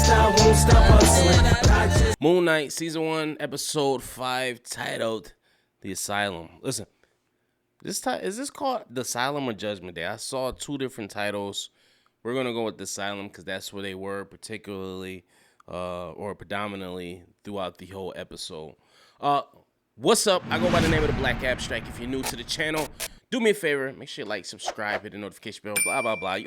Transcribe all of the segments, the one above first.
I won't stop hustling. Moon Knight, Season 1, Episode 5, titled The Asylum. Listen, is this called The Asylum or Judgment Day? I saw 2 different titles. We're going to go with The Asylum because that's where they were particularly or predominantly throughout the whole episode. What's up? I go by the name of the Black Abstract. If you're new to the channel, do me a favor, make sure you like, subscribe, hit the notification bell, blah, blah, blah.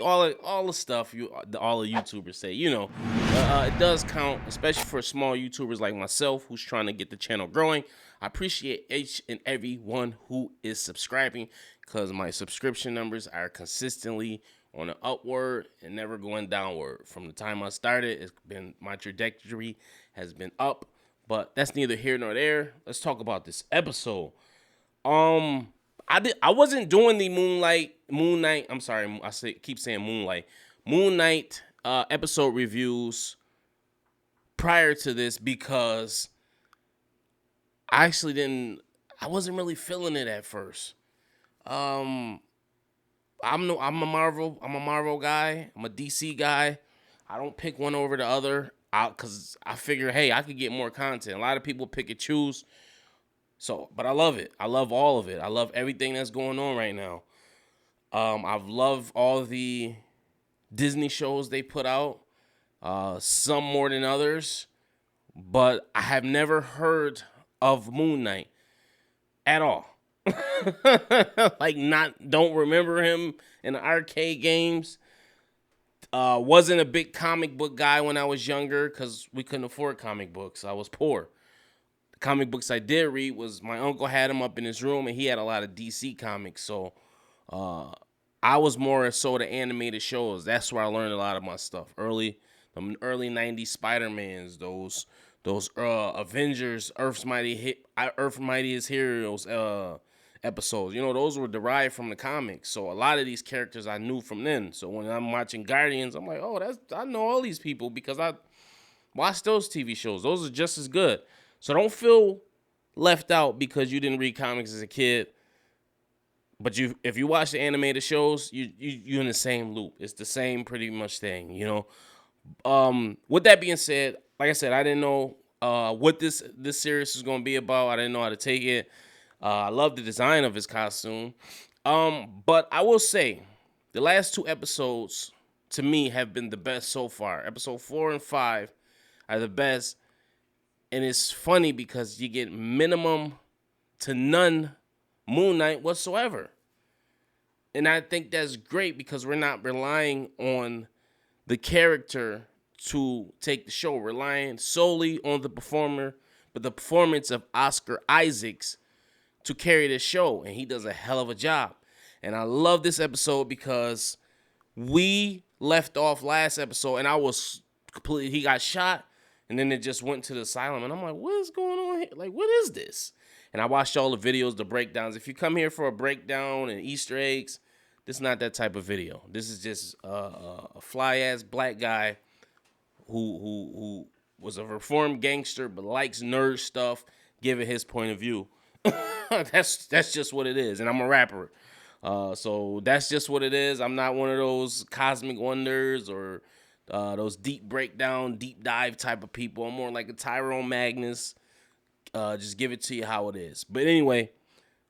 All the stuff all the YouTubers say, it does count, especially for small YouTubers like myself who's trying to get the channel growing. I appreciate each and every one who is subscribing because my subscription numbers are consistently on an upward and never going downward. From the time I started, my trajectory has been up, but that's neither here nor there. Let's talk about this episode. I wasn't doing the Moon Knight. I'm sorry, keep saying Moonlight. Moon Knight episode reviews prior to this because I wasn't really feeling it at first. I'm a Marvel guy. I'm a DC guy. I don't pick one over the other because I figure, hey, I could get more content. A lot of people pick and choose. So, but I love it. I love all of it. I love everything that's going on right now. I've loved all the Disney shows they put out, some more than others, but I have never heard of Moon Knight at all. Don't remember him in the arcade games. Wasn't a big comic book guy when I was younger because we couldn't afford comic books. I was poor. Comic books I did read was my uncle had them up in his room and he had a lot of DC comics. So I was more so the animated shows. That's where I learned a lot of my stuff. The early 90s Spider-Mans, those Avengers, Earth's Mightiest Heroes episodes. Those were derived from the comics. So a lot of these characters I knew from then. So when I'm watching Guardians, I'm like, oh, I know all these people because I watched those TV shows. Those are just as good. So don't feel left out because you didn't read comics as a kid. But if you watch the animated shows, you're in the same loop. It's the same pretty much thing, With that being said, like I said, I didn't know what this series is going to be about. I didn't know how to take it. I love the design of his costume. But I will say, the last 2 episodes, to me, have been the best so far. Episode 4 and 5 are the best. And it's funny because you get minimum to none Moon Knight whatsoever. And I think that's great because we're not relying on the character to take the show. We're relying solely on the performer, but the performance of Oscar Isaacs to carry the show. And he does a hell of a job. And I love this episode because we left off last episode and he got shot. And then it just went to the asylum. And I'm like, what is going on here? Like, what is this? And I watched all the videos, the breakdowns. If you come here for a breakdown and Easter eggs, this is not that type of video. This is just a fly-ass black guy who was a reformed gangster but likes nerd stuff, giving his point of view. That's just what it is. And I'm a rapper. So that's just what it is. I'm not one of those cosmic wonders or those deep breakdown, deep dive type of people. I'm more like a Tyrone Magnus. Just give it to you how it is. But anyway,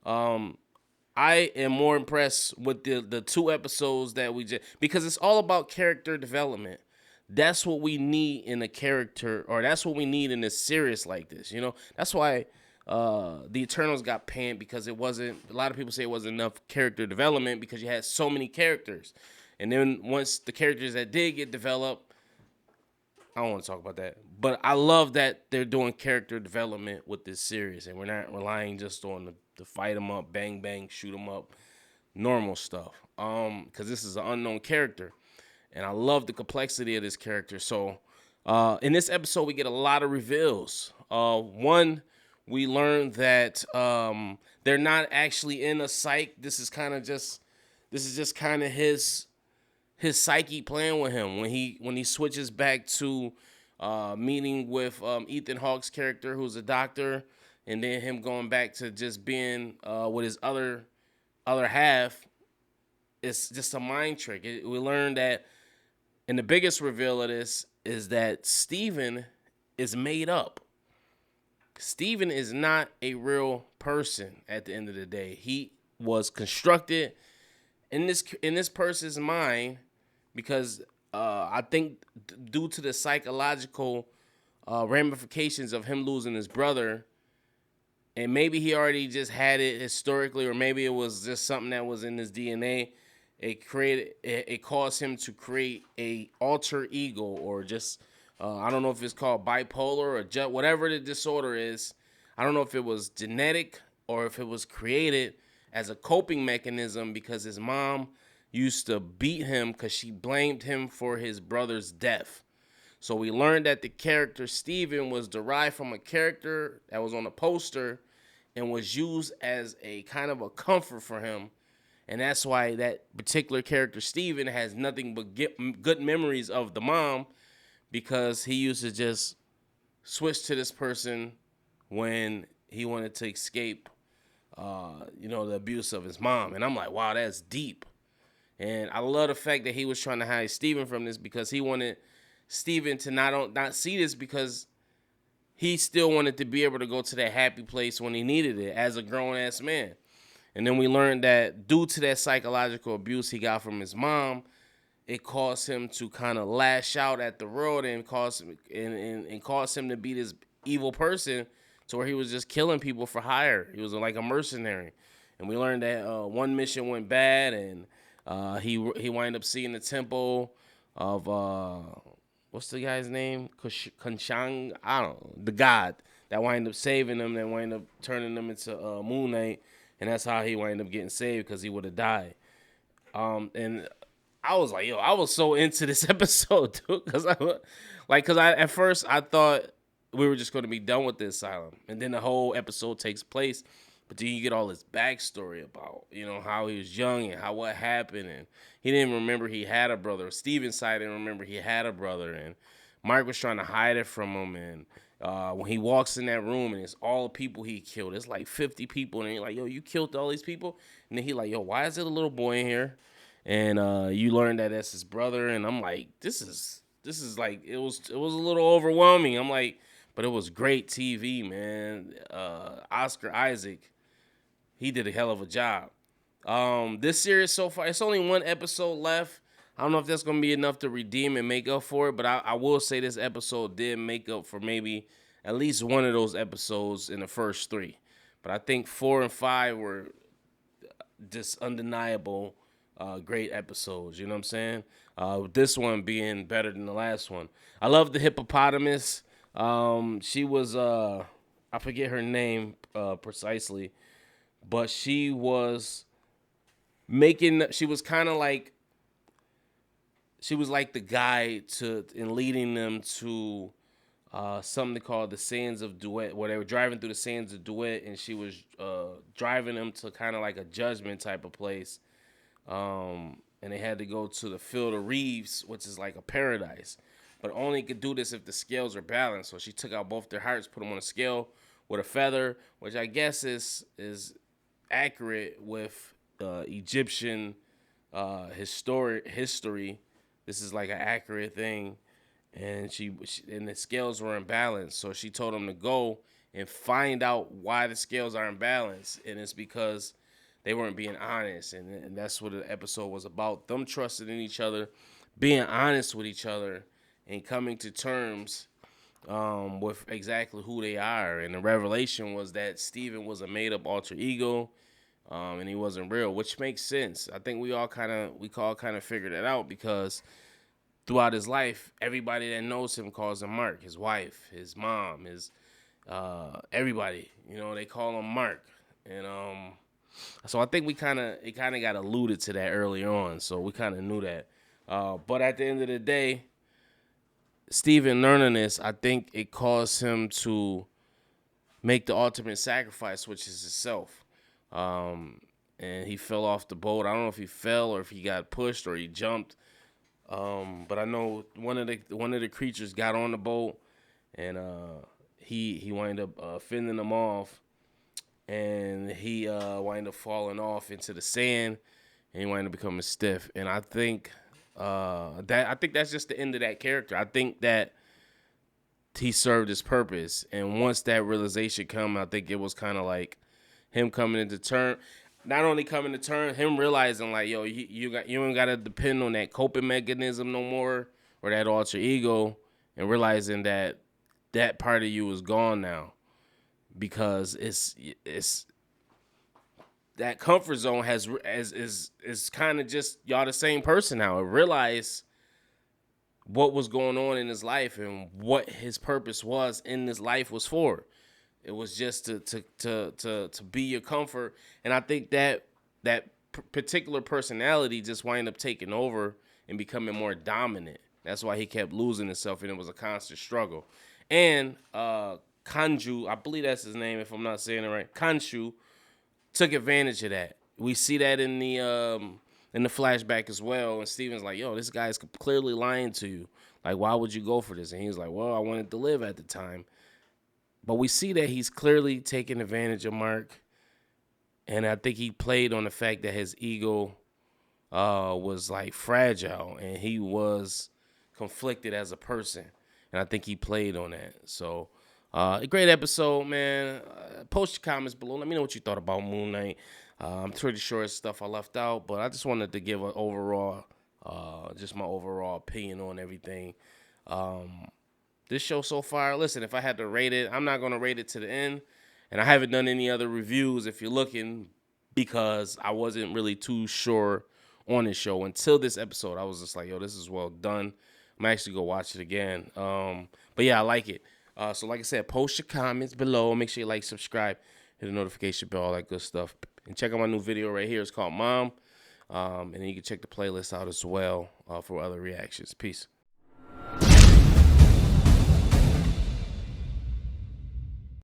I am more impressed with the 2 episodes that because it's all about character development. That's what we need in a character, or that's what we need in a series like this. That's why the Eternals got panned because it wasn't. A lot of people say it wasn't enough character development because you had so many characters. And then once the characters that did get developed, I don't want to talk about that. But I love that they're doing character development with this series. And we're not relying just on the fight them up, bang, bang, shoot them up, normal stuff. Because this is an unknown character. And I love the complexity of this character. So in this episode, we get a lot of reveals. One, we learn that they're not actually in a psych. This is just kind of his psyche playing with him when he switches back to meeting with Ethan Hawke's character, who's a doctor, and then him going back to just being with his other half. It's just a mind trick. We learned that, and the biggest reveal of this is that Steven is made up. Steven is not a real person at the end of the day. He was constructed in this person's mind because I think due to the psychological ramifications of him losing his brother, and maybe he already just had it historically, or maybe it was just something that was in his DNA. It caused him to create a alter ego, or just I don't know if it's called bipolar or whatever the disorder is. I don't know if it was genetic or if it was created as a coping mechanism because his mom used to beat him because she blamed him for his brother's death. So we learned that the character Steven was derived from a character that was on a poster and was used as a kind of a comfort for him. And that's why that particular character, Steven, has nothing but good memories of the mom, because he used to just switch to this person when he wanted to escape, the abuse of his mom. And I'm like, wow, that's deep. And I love the fact that he was trying to hide Steven from this because he wanted Steven to not see this, because he still wanted to be able to go to that happy place when he needed it as a grown-ass man. And then we learned that due to that psychological abuse he got from his mom, it caused him to kind of lash out at the world and caused him to be this evil person to where he was just killing people for hire. He was like a mercenary. And we learned that one mission went bad, and he wound up seeing the temple of what's the guy's name? Kanshang, I don't know, the god that wind up saving him, that wind up turning him into Moon Knight, and that's how he wind up getting saved, because he would have died. And I was like, I was so into this episode, dude, because at first I thought we were just going to be done with the asylum, and then the whole episode takes place. But then you get all this backstory about, how he was young and what happened. And he didn't remember he had a brother. Steven's side didn't remember he had a brother. And Mark was trying to hide it from him. And when he walks in that room and it's all the people he killed, it's like 50 people. And he's like, yo, you killed all these people? And then he like, yo, why is it a little boy in here? And you learn that that's his brother. And I'm like, this is like, it was a little overwhelming. I'm like, but it was great TV, man. Oscar Isaac, he did a hell of a job. This series so far, it's only one episode left. I don't know if that's going to be enough to redeem and make up for it, but I will say this episode did make up for maybe at least one of those episodes in the first 3. But I think 4 and 5 were just undeniable great episodes, you know what I'm saying? This one being better than the last one. I love the hippopotamus. She was, I forget her name precisely, but she was kind of like, she was like the guide in leading them to something called the Sands of Duet, where they were driving through the Sands of Duet, and she was driving them to kind of like a judgment type of place. And they had to go to the Field of Reeves, which is like a paradise. But only could do this if the scales are balanced. So she took out both their hearts, put them on a scale with a feather, which I guess is accurate with Egyptian history. This is like an accurate thing, and and the scales were imbalanced. So she told them to go and find out why the scales are imbalanced, and it's because they weren't being honest, and that's what the episode was about. Them trusting in each other, being honest with each other, and coming to terms with exactly who they are. And the revelation was that Steven was a made-up alter ego, and he wasn't real, which makes sense. I think we all kind of figured it out, because throughout his life, everybody that knows him calls him Mark. His wife, his mom, his everybody, they call him Mark. And so I think it kind of got alluded to that early on, so we kind of knew that. But at the end of the day, Steven learning this, I think it caused him to make the ultimate sacrifice, which is himself. And he fell off the boat. I don't know if he fell or if he got pushed or he jumped. But I know one of the creatures got on the boat, and he wound up fending them off, and he wound up falling off into the sand, and he wound up becoming stiff. And I think I think that's just the end of that character. I think that he served his purpose, and once that realization come, I think it was kind of like him coming into turn. Not only coming to turn, him realizing like, yo, you ain't gotta depend on that coping mechanism no more or that alter ego, and realizing that that part of you is gone now because it's that comfort zone is kind of just y'all the same person now. I realize what was going on in his life and what his purpose was in this life was for. It was just to be your comfort, and I think that particular personality just wind up taking over and becoming more dominant. That's why he kept losing himself, and it was a constant struggle. And Kanju, I believe that's his name if I'm not saying it right. Kanshu took advantage of that. We see that in the flashback as well. And Steven's like, yo, this guy's clearly lying to you. Like, why would you go for this? And he's like, well, I wanted to live at the time. But we see that he's clearly taking advantage of Mark. And I think he played on the fact that his ego was like fragile and he was conflicted as a person. And I think he played on that. So a great episode, man. Post your comments below. Let me know what you thought about Moon Knight. I'm pretty sure it's stuff I left out, but I just wanted to give an overall, just my overall opinion on everything. This show so far, listen, if I had to rate it, I'm not going to rate it to the end. And I haven't done any other reviews if you're looking because I wasn't really too sure on this show until this episode. I was just like, yo, this is well done. I'm actually going to watch it again. But yeah, I like it. So like I said, post your comments below. Make sure you like, subscribe, hit the notification bell, all that good stuff. And check out my new video right here. It's called Mom. And then you can check the playlist out as well for other reactions. Peace.